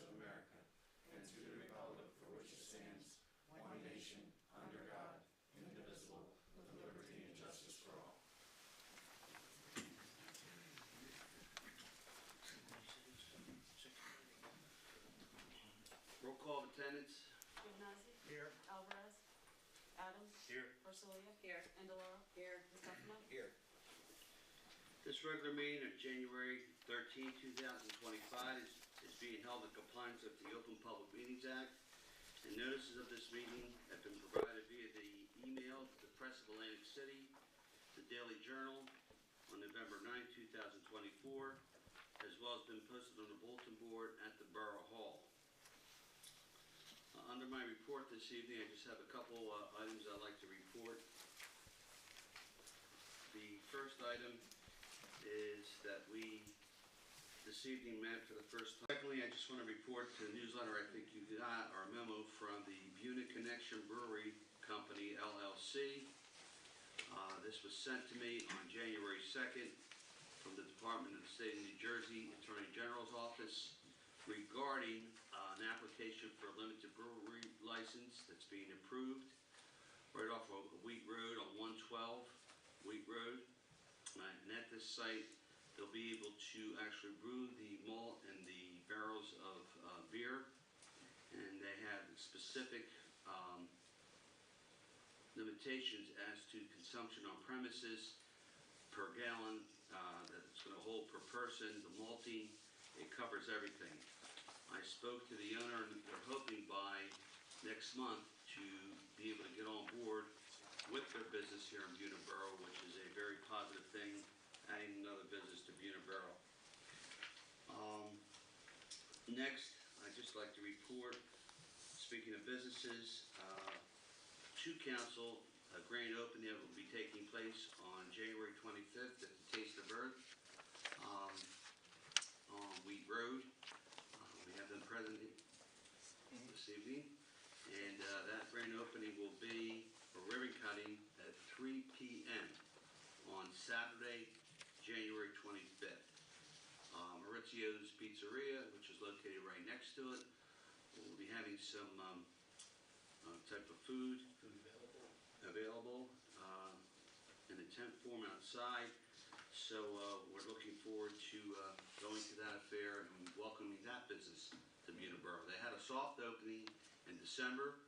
of America, and to the republic for which it stands, one nation, under God, indivisible, with liberty and justice for all. Roll call of attendance. Gimnazi. Here. Alvarez. Adams. Here. Barsolia. Here. Andaloro. Here. Stefano. Here. This regular meeting of January 13, 2025 is being held in compliance with the Open Public Meetings Act, and notices of this meeting have been provided via the email to the Press of Atlantic City, the Daily Journal, on November 9, 2024, as well as been posted on the bulletin board at the Borough Hall. Under my report this evening, I just have a couple items I'd like to report. The first item is that we this evening met for the first time. Secondly, I just want to report to the newsletter I think you got our memo from the Buena Connection Brewery Company, LLC. This was sent to me on January 2nd from the Department of the State of New Jersey Attorney General's Office regarding an application for a limited brewery license that's being approved right off of Wheat Road on 112 Wheat Road. And at this site, they'll be able to actually brew the malt and the barrels of beer, and they have specific limitations as to consumption on premises per gallon that it's going to hold per person. The malting, it covers everything. I spoke to the owner, and they're hoping by next month to be able to get on board with their business here in Buena Borough, which is a very positive thing, adding another business to Buena Borough. Next, I'd just like to report, speaking of businesses, to council, a grand opening that will be taking place on January 25th at the Taste of Earth on Wheat Road. We have them present this evening, and that grand opening will be a ribbon cutting at 3 p.m. on Saturday, January 25th. Maurizio's Pizzeria, which is located right next to it, will be having some type of food available in a tent form outside. So we're looking forward to going to that affair and welcoming that business to Buena Borough. They had a soft opening in December,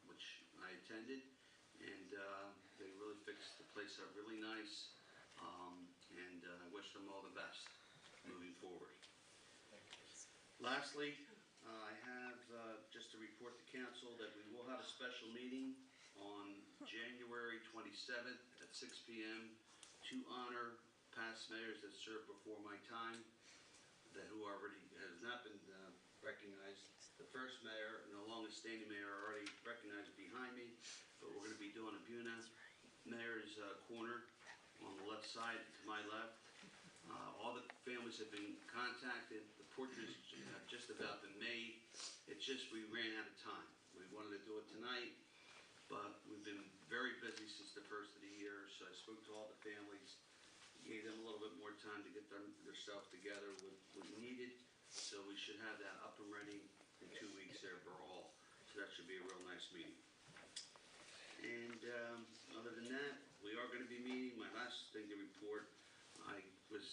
which I attended, and they really fixed the place up really nice, and I wish them all the best moving forward. Lastly, I have just to report to council that we will have a special meeting on January 27th at 6 p.m. to honor past mayors that served before my time, that who already has not been recognized. The first mayor and the longest standing mayor are already recognized behind me, but we're going to be doing a Buena Mayor's Corner on the left side to my left. All the families have been contacted. The portraits have just about been made. It's just we ran out of time. We wanted to do it tonight, but we've been very busy since the first of the year, so I spoke to all the families, gave them a little bit more time to get themselves together with what needed, so we should have that up and ready in 2 weeks there at Borough Hall. So that should be a real nice meeting. And other than that, we are going to be meeting. My last thing to report, I was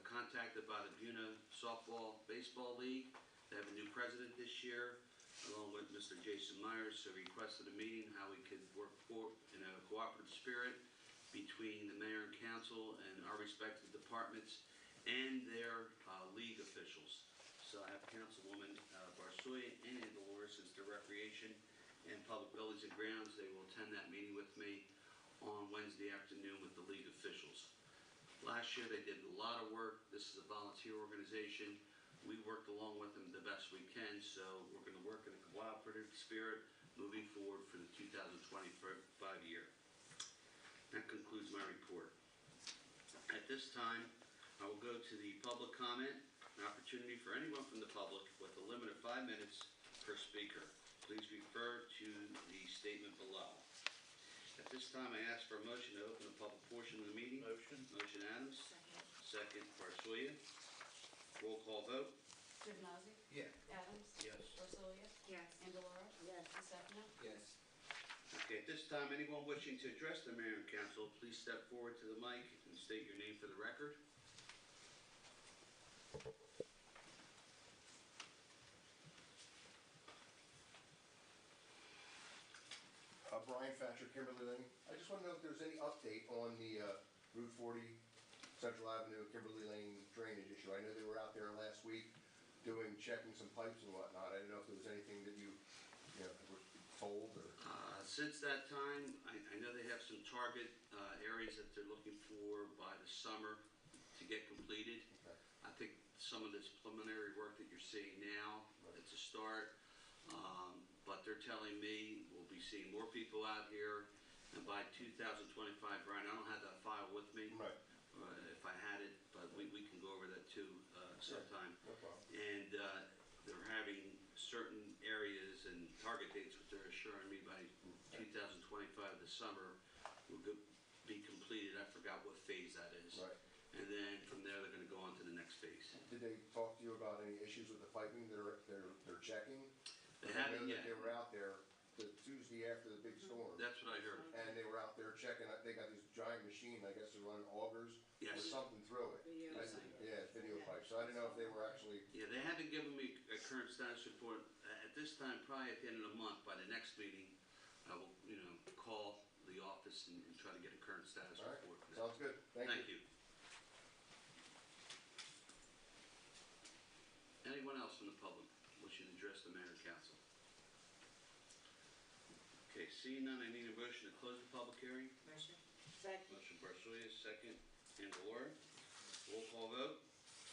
contacted by the Buena Softball Baseball League. They have a new president this year, along with Mr. Jason Myers, so requested a meeting how we could work in a cooperative spirit between the mayor and council and our respective departments and their league officials. So I have Councilwoman Barsolia and Andaloro, since the Recreation and Public Buildings and Grounds. They will attend that meeting with me on Wednesday afternoon with the league officials. Last year they did a lot of work. This is a volunteer organization. We worked along with them the best we can, so we're going to work in a cooperative spirit moving forward for the 2025 year. That concludes my report. At this time, I will go to the public comment, an opportunity for anyone from the public with a limit of 5 minutes per speaker. Please refer to the statement below. At this time, I ask for a motion to open the public portion of the meeting. Motion. Motion Adams. Second Barsolia. Roll call vote. Gimnazi. Yeah. Yes. Andaloro? Yes. Stefano? Yes. Okay, at this time, anyone wishing to address the mayor and council, please step forward to the mic and state your name for the record. Brian Thatcher, Kimberly Lane. I just want to know if there's any update on the Route 40 Central Avenue, Kimberly Lane drainage issue. I know they were out there last week checking some pipes and whatnot. I didn't know if there was anything that you were told or... Since that time, I know they have some target areas that they're looking for by the summer to get completed. Okay. I think some of this preliminary work that you're seeing now, it's a start. But they're telling me we'll be seeing more people out here, and by 2025, Brian, I don't have that file with me. Right. If I had it, but we can go over that too sometime. No problem. And they're having certain areas and target dates, which they're assuring me by 2025 this summer will be completed. I forgot what phase that is. Right. And then from there, they're going to go on to the next phase. Did they talk to you about any issues with the piping they're checking? They I haven't know yet. that they were out there the Tuesday after the big storm. That's what I heard. And they were out there checking. They got this giant machine. I guess they're running augers Yes. with something through it. Video Yes. pipe. Yeah, video pipe. So I didn't know if they were actually... Yeah, they haven't given me a current status report. At this time, probably at the end of the month, by the next meeting, I will, call the office and try to get a current status All right. report. Sounds good. Thank you. Anyone else from the public wishing to address the mayor and council? Okay, seeing none, I need a motion to close the public hearing. Motion. Second. Motion Barsoya, second. Andaloro. Roll call vote.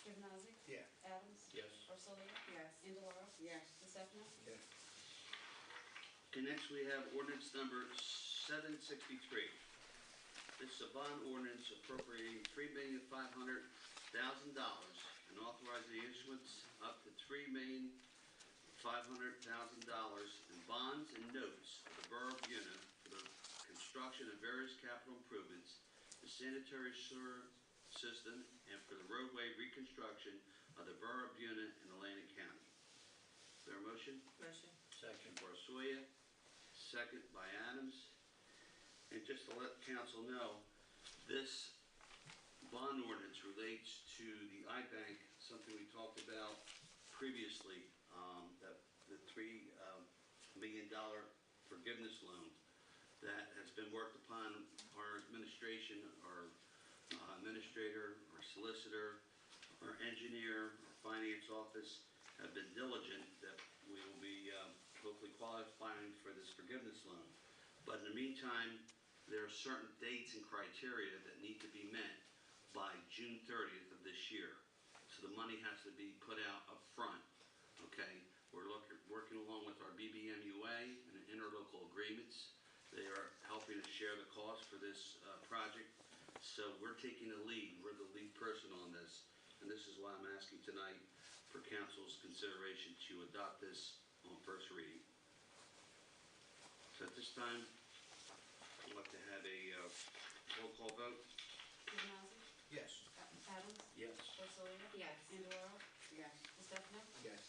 Givnazi? Yeah. Adams? Yes. Barsolia? Yes. Andaloro? Yes. Stefano? Yes. Okay, next we have ordinance number 763. This is a bond ordinance appropriating $3,500,000 and authorizing the issuance up to $3,500,000 in bonds and notes of the Borough of Buena for the construction of various capital improvements, the sanitary sewer system, and for the roadway reconstruction of the Borough of Buena in Atlantic County. Is there a motion? Motion. Second. Barsoya, second by Adams. And just to let council know, this bond ordinance relates to the I-Bank, something we talked about previously, that the $3 million forgiveness loan that has been worked upon. Our administration, our administrator, our solicitor, our engineer, our finance office have been diligent that we will be hopefully qualifying for this forgiveness loan. But in the meantime, there are certain dates and criteria that need to be met by June 30th of this year. So the money has to be put out up front, okay? We're working along with our BBMUA and interlocal agreements. They are helping us share the cost for this project. So we're taking the lead. We're the lead person on this. And this is why I'm asking tonight for council's consideration to adopt this on first reading. So at this time, I'd like to have a roll call vote. Givnazi? Yes. Adams? Yes. Barsolia? Yes. Andaloro? Yes. Stefano? Yes.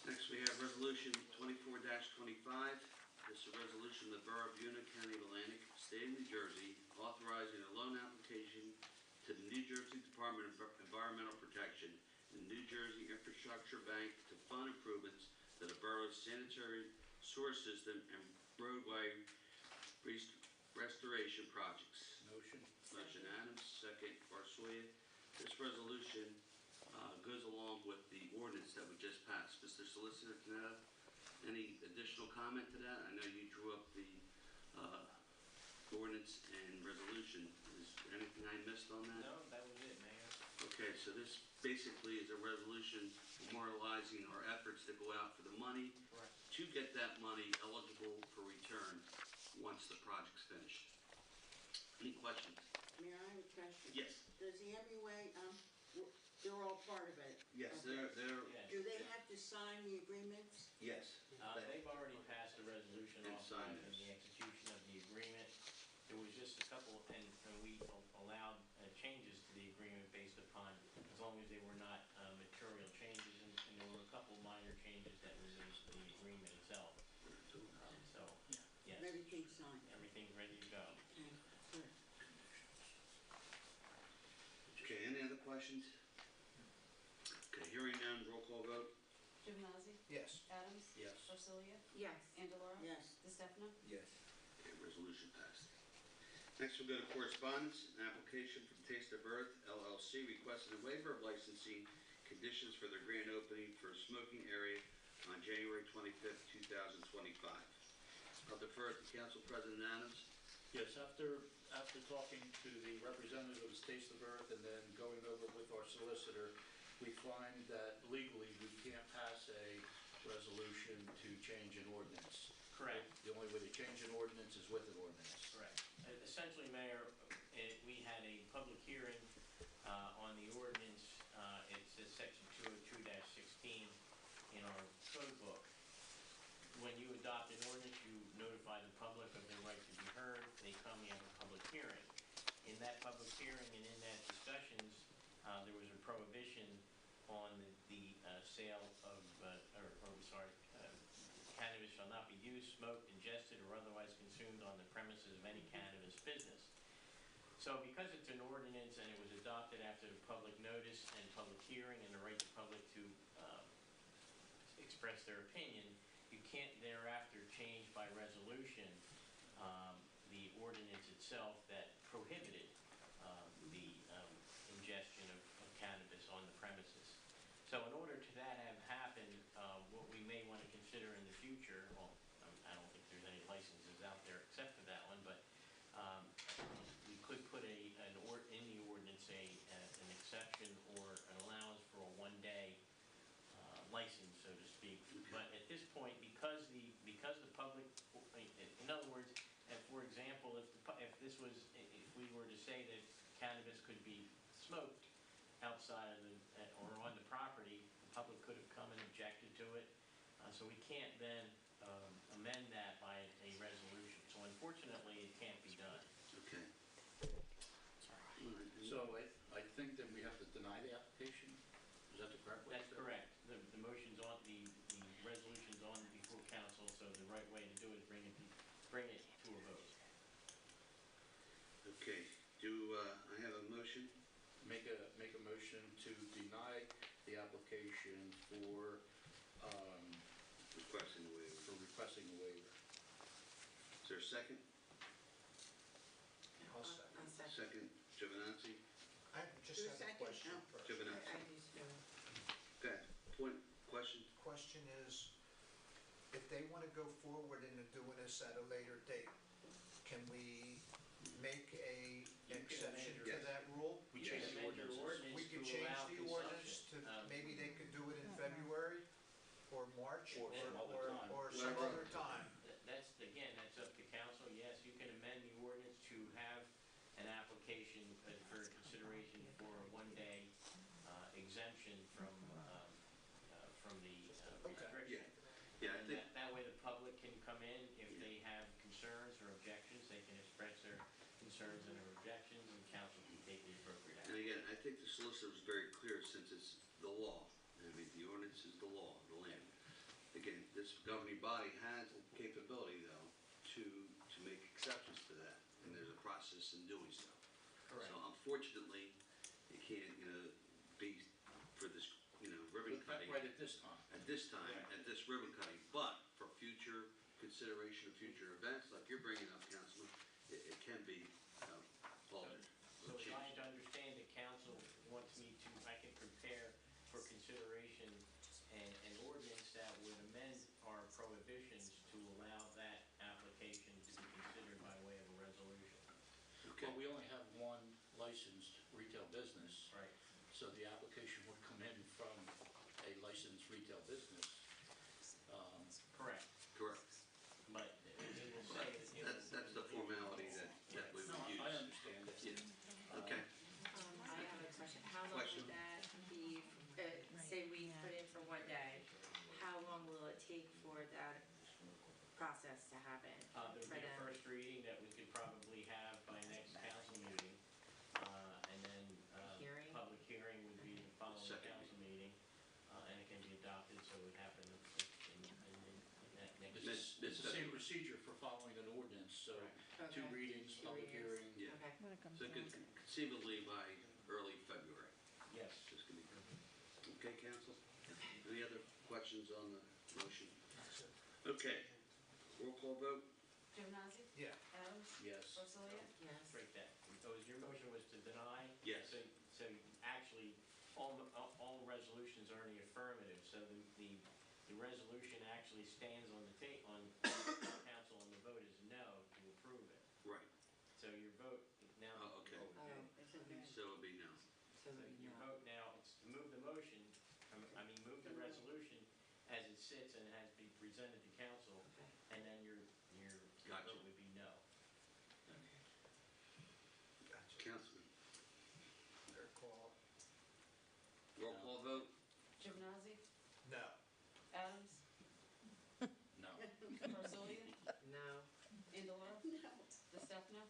Next, we have Resolution 24-25. This is a resolution of the Borough of Buena, County of Atlantic, State of New Jersey, authorizing a loan application to the New Jersey Department of Environmental Protection and New Jersey Infrastructure Bank to fund improvements to the borough's sanitary sewer system and roadway restoration projects. Motion. Motion Adams, second Barsoya. This resolution goes along with the ordinance that we just passed. Mr. Solicitor Canetta, any additional comment to that? I know you drew up the ordinance and resolution. Is there anything I missed on that? No, that was it, Mayor. Okay, so this basically is a resolution memorializing our efforts to go out for the money Correct. to get that money eligible for return once the project's finished. Any questions? Mayor, I have a question. Yes. Does the MUA, they're all part of it? Yes, Okay. they're, Yes. Do they have to sign the agreements? yes. They've already passed a resolution And signed authorizing this. the execution of the agreement. There was just a couple, and we allowed changes to the agreement based upon, as long as they were not material changes in minor changes that we made to the agreement itself. So, yes, Everything's signed. everything's ready to go. Okay, good. Okay, any other questions? Okay, hearing none, roll call vote. Juvenile, Yes. Adams, Yes. Porcellia, Yes. Andaloro, Yes. DeStefano, Yes. Okay, resolution passed. Next, we'll go to correspondence, an application from Taste of Earth LLC requesting a waiver of licensing conditions for their grand opening for a smoking area on January 25th, 2025. I'll defer to Council President Adams. Yes, after talking to the representatives of Taste of Earth and then going over with our solicitor, we find that legally we can't pass a resolution to change an ordinance. Correct. The only way to change an ordinance is with an ordinance. Correct. Essentially, Mayor, we had a public hearing on the ordinance. It says section 202-16 in our code book. When you adopt an ordinance, you notify the public of their right to be heard. They come, you have a public hearing. In that public hearing and in that discussions, there was a prohibition on the sale of, cannabis shall not be used, smoked, ingested, or otherwise consumed on the premises of any cannabis business. So because it's an ordinance and it was adopted after the public notice and public hearing and the right to public to express their opinion, you can't thereafter change by resolution the ordinance itself that prohibited the ingestion of cannabis on the premises. So in order to that have happened, what we may want to consider in the future, well, I don't think there's any licenses out there except for that one, but we could put in the ordinance an exception or an allowance for a one-day license, so to speak. But at this point, because the public, in other words, for example, if we were to say that cannabis could be smoked outside of or on the property, the public could have come and objected to it. So we can't then amend that by a resolution. So unfortunately, it can't be done. Okay. So I think that we have to deny the application? Is that the correct way? That's correct. The motion's on, the resolution's on before council, so the right way to do it is bring it to a vote. Okay, do I have a motion? Make a motion to deny the application for Requesting the waiver. requesting a waiver. Is there a second? I'll second. Second, Giovinazzi? I just Do a have a second? question No. first. Giovinazzi. Okay, question? Question is, if they want to go forward into doing this at a later date, can we make a can exception amend to your- that rule? We You can changed the amend your ordinances. We ordinance could to change allow the ordinance to, consumption. maybe they could do it in February or March Or some other time. or some Whatever. other time. That's up to council. Yes, you can amend the ordinance to have an application for consideration for a one-day exemption from the restriction. Yeah, I And think, that way the public can come in, if they have concerns or objections, they can express their concerns and their objections, and council can take the appropriate and action. again, I think the solicitor was very clear since it's the law. I mean, the ordinance is the law, the land. Again, this governing body has the capability, though, to make exceptions to that, and there's a process in doing so. Correct. So unfortunately, it can't, be for this, ribbon cutting Right at this time. at this time, Right. at this ribbon cutting, but for future consideration of future events, like you're bringing up, Councilman, it can be altered So or as I changed. understand the council wants me to, I can prepare for consideration an ordinance that would amend our prohibitions to allow that application to be considered by way of a resolution. Okay, Well, we only have one licensed retail business, Right. so the application would come in from a licensed retail business. Correct. correct. But it will say that it That's the formality that we No, would use. I understand it. Yeah, okay. I have a question. How long Question. would that be, say we put in for one day, how long will it take for that process to happen? There would for be a them? first reading that we could probably have by next council meeting. And then Hearing? public hearing would be the following Second council meeting, and it can be adopted so it would happen in that next. It's the same procedure for following an ordinance, so two Okay. readings, Two public readings. hearing. Yeah. Okay. So conceivably by early February. Yes. Just gonna be, okay, council? Any other questions on the motion? Okay, roll call vote? Gimnazi? Yeah. Adams? Yes. Rosalia? Yes. Break that. So your motion was to deny? Yes. So actually, all resolutions are in the affirmative, so the resolution actually stands on the on council, and the vote is no to approve it. Right. So your vote now. Oh, okay. Oh, it's okay. So it'll be no. So So we your know. vote now, it's to move the motion, move the resolution as it sits and has been presented to council, Okay. and then your Gotcha. vote would be no. Councilman, Their call. roll call vote? Gimnazi? No. Adams? No. Rosalia? No. Indaloro? No. DeStefano?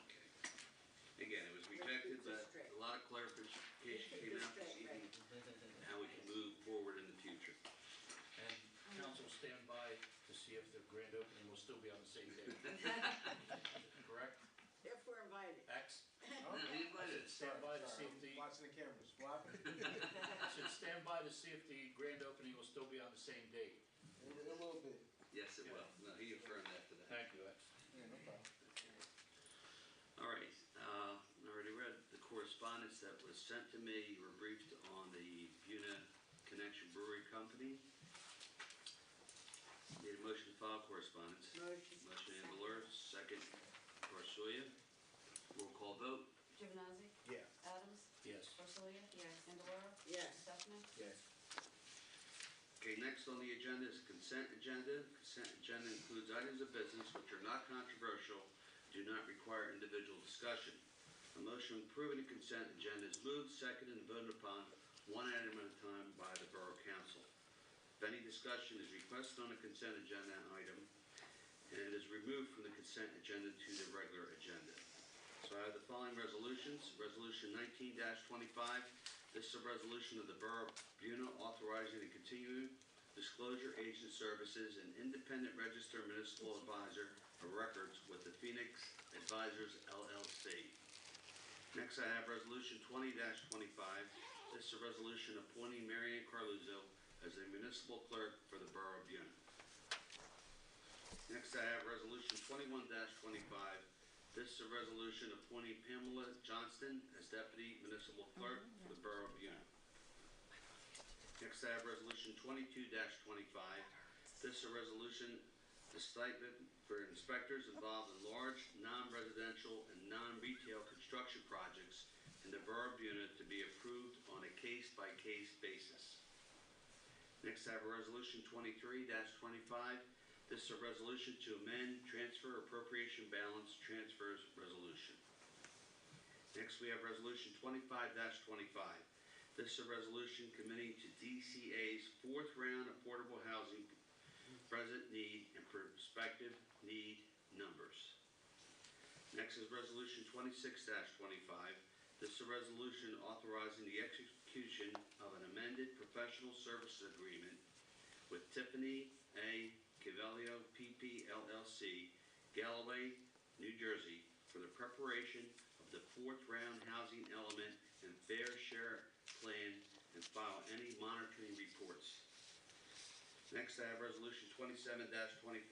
Okay. Again, it was rejected, but a lot of clarification came out this evening, how we can move forward in the future. And council stand by to see if the grand opening will still be on the same day. Correct? If we're invited. X? No, he invited us. Stand by to see if the, Watching the cameras. What happened? I said stand by to see if the grand opening will still be on the same date. A little bit. Yes, it will. No, he affirmed that today. Thank you, X. Yeah, no problem. All right, I already read the correspondence that was sent to me. You were briefed on the Buena Connection Brewery Company. Need a motion to file correspondence. Motion. Motion Andalur, second Garsoya. Roll call vote? Gimnazi? Yeah. Adams? Yes. Rosalia? Yes. Indaloro? Yes. DeStefano? Yes. Okay, next on the agenda is consent agenda. Consent agenda includes items of business which are not controversial, do not require individual discussion. A motion approving the consent agenda is moved, seconded, and voted upon one item at a time by the Borough Council. If any discussion is requested on the consent agenda item, and it is removed from the consent agenda to the regular agenda. So I have the following resolutions. Resolution 19-25. This is a resolution of the Borough of Buena authorizing the continuing disclosure agent services and independent registered municipal advisor of records with the Phoenix Advisors LLC. Next, I have Resolution 20-25. This is a resolution appointing Marianne Carluzzo as the municipal clerk for the Borough of Buena. Next, I have Resolution 21-25. This is a resolution appointing Pamela Johnston as deputy municipal clerk for the Borough of Buena. Next, I have Resolution 22-25. This is a resolution, the stipend for inspectors involved in large, non-residential and non-retail construction projects in the Borough of Buena to be approved on a case-by-case basis. Next, I have a Resolution 23-25. This is a resolution to amend transfer appropriation balance transfers resolution. Next, we have Resolution 25-25. This is a resolution committing to DCA's fourth round affordable housing present need and prospective need numbers. Next is Resolution 26-25. This is a resolution authorizing the execution of an amended professional services agreement with Tiffany A. Cavello PP LLC, Galloway, New Jersey, for the preparation of the fourth round housing element and fair share plan and file any monitoring reports. Next, I have Resolution 27-25.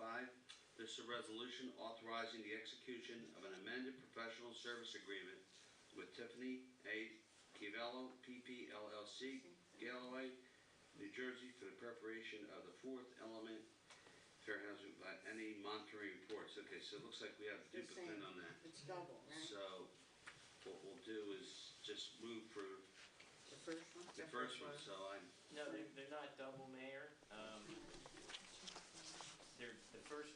This is a resolution authorizing the execution of an amended professional service agreement with Tiffany A. Cavello PP LLC, Galloway, New Jersey, for the preparation of the fourth element fair housing by any monitoring reports. Okay, so it looks like we have a The duplicate same. on that. It's double, right? So what we'll do is just move for The first one? the first one, so I'm, No, they're not double, Mayor.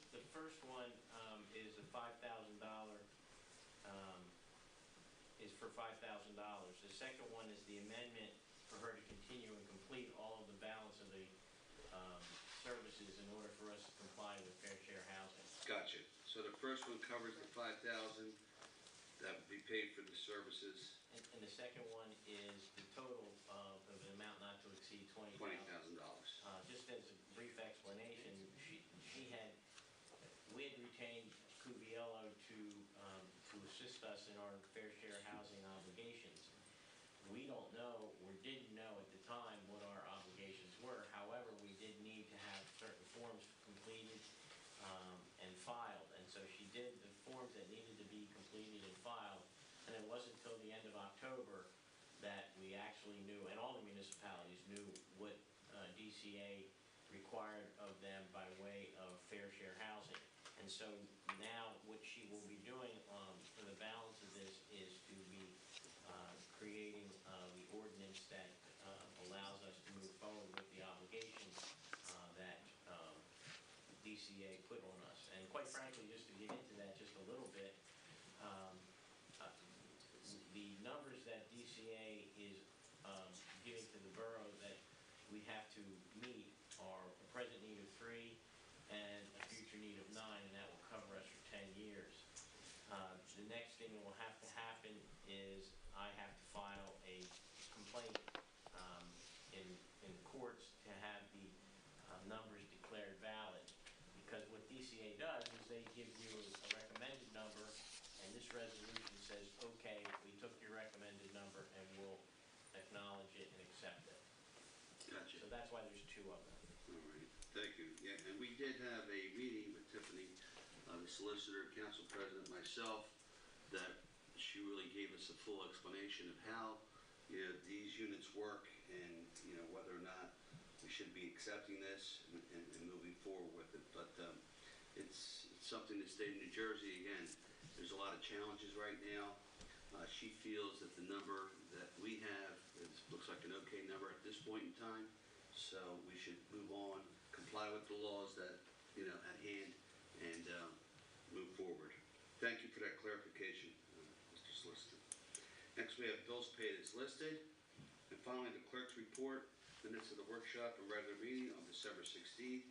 The first one is a $5,000, is for $5,000. The second one is the amendment for her to continue and complete all of the balance of the services in order for us to comply with fair share housing. gotcha. So the first one covers the 5,000 that would be paid for the services, And the second one is the total of an amount not to exceed $20,000. $20,000. retained Cuviello to assist us in our fair share housing obligations. We don't know, or didn't know at the time, what our obligations were. However, we did need to have certain forms completed and filed. And so she did the forms that needed to be completed and filed. And it wasn't until the end of October that we actually knew, and all the municipalities knew, what DCA required of them by way of fair share housing. And so now what she will be doing for the balance of this is to be creating the ordinance that allows us to move forward with the obligations that DCA put on us. And quite frankly, just to get into that just a little bit, the numbers that DCA is giving to the borough that we have to meet are a present need of 3 and a future need of 9, and that will cover us for 10 years. The next thing that will have to happen is I have to file a complaint in courts to have the numbers declared valid. Because what DCA does is they give you a recommended number, and this resolution says, okay, we took your recommended number and we'll acknowledge it and accept it. Gotcha. So that's why there's 2 of them. All right, thank you. Yeah, and we did have a meeting with Tiffany, the solicitor, council president, myself, that she really gave us a full explanation of how, these units work and, whether or not we should be accepting this and moving forward with it. But it's something the state of New Jersey, again, there's a lot of challenges right now. She feels that the number that we have looks like an okay number at this point in time. So we should move on, comply with the laws that, at hand, and move forward. Thank you for that clarification, Mr. Solicitor. Next, we have bills paid as listed. And finally, the clerk's report, minutes of the workshop and regular meeting on December 16th,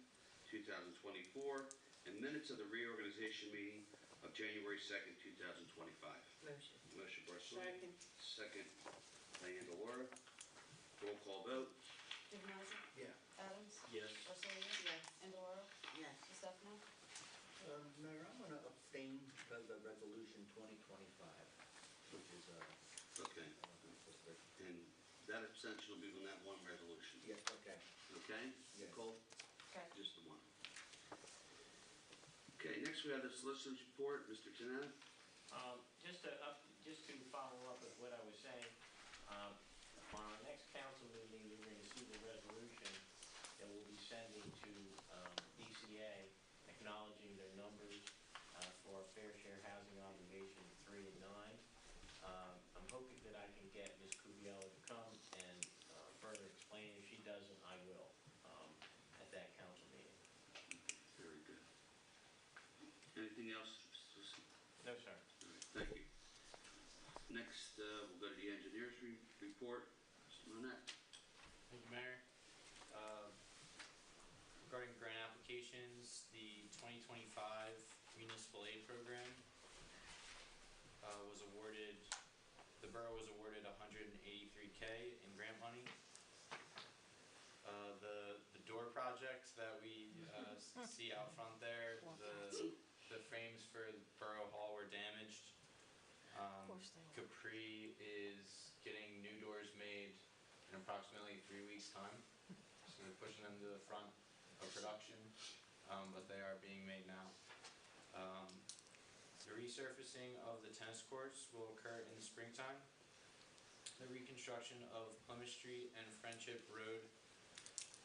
2024, and minutes of the reorganization meeting of January 2nd, 2025. Motion. Motion, Barcelona. Second. Second, Diane Delora. Roll call vote. Juvenile? Yeah. Adams? Yes. Barcelona? Yes. Andaloro? Yes. Stefano? Mayor, I'm going to abstain because of Resolution 2025, which is, Okay. And that abstention will be on that one resolution. yes, okay. Okay? Yes. Nicole? Okay. Just the one. Okay, next we have the solicitor's report. Mr. Tanana? Just to follow up with what I was saying, on our next council meeting, you're going to see the resolution that we'll be sending to DCA acknowledging their numbers for fair share housing obligation 3 and 9. I'm hoping that I can get Ms. Cuviello to come and further explain. If she doesn't, I will at that council meeting. Very good. Anything else? No, sir. All right, thank you. Next, we'll go to the engineer's report. Mr. Monette. Thank you, Mayor. Regarding grant applications, the 2025 municipal aid program was awarded, the borough was awarded $183K in grant money. The door project that we see out front there, the frames for Borough Hall were damaged. Capri is getting new doors made in approximately 3 weeks' time. So they're pushing them to the front of production, but they are being made now. The resurfacing of the tennis courts will occur in the springtime. The reconstruction of Plymouth Street and Friendship Road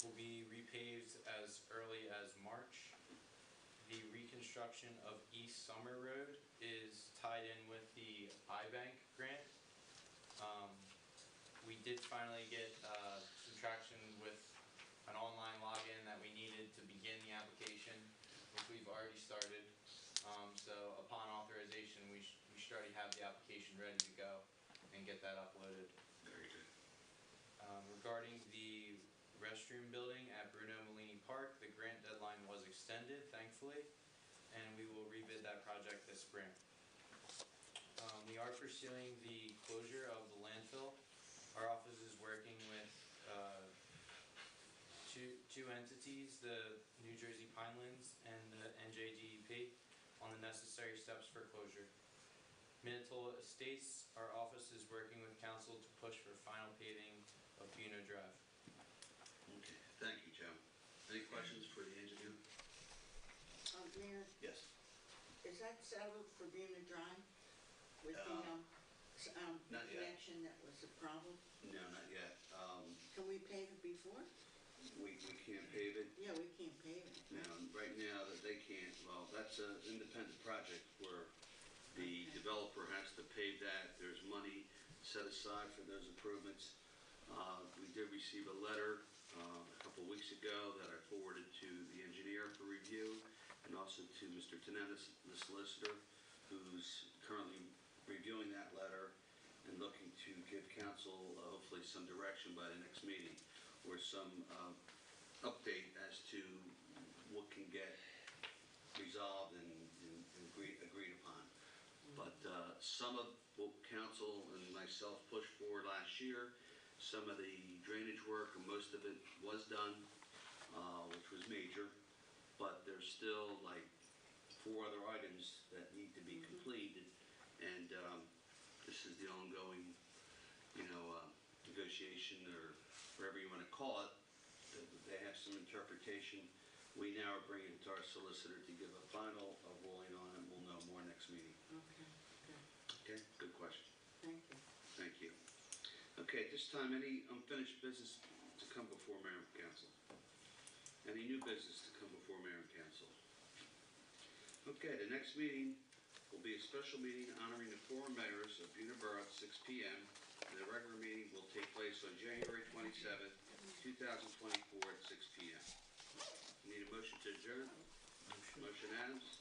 will be repaved as early as March. The reconstruction of East Summer Road is tied in with the iBank grant. We did finally get some traction with an online login that we needed to begin the application, which we've already started. So upon authorization, we should already have the application ready to go and get that uploaded. Very good. Regarding the restroom building at Bruno Malini Park, the grant deadline was extended, thankfully, and we will rebid that project this spring. We are pursuing the closure of the landfill. Our office is working with two entities, the New Jersey Pinelands and the NJDEP, necessary steps for closure. Minatola Estates, our office is working with council to push for final paving of Buena Drive. Okay, thank you, Joe. Any questions for the engineer? Mayor, Yes. is that settled for Buena Drive with the, not yet. connection that was a problem? No, not yet. Can we pave it before? We can't pave it. Yeah, we can't pave it. No, right now that they can't, well, that's an independent project where the developer has to pave that. There's money set aside for those improvements. We did receive a letter a couple weeks ago that I forwarded to the engineer for review and also to Mr. Tenetis, the solicitor, who's currently reviewing that letter and looking to give council hopefully some direction by the next meeting or some update as to what can get resolved and agreed upon. But some of what council and myself pushed for last year, some of the drainage work, and most of it was done, which was major, but there's still like 4 other items that need to be completed, and this is the ongoing, negotiation or whatever you want to call it. They have some interpretation. We now are bringing it to our solicitor to give a final ruling on it. We'll know more next meeting. Okay, good. Okay, good question. Thank you. Thank you. Okay, at this time, any unfinished business to come before mayor and council? Any new business to come before mayor and council? Okay, the next meeting will be a special meeting honoring the former mayors of Buena Borough at 6 p.m. And the regular meeting will take place on January 27th, 2024 at 6 p.m. Need a motion to adjourn? Motion Adams,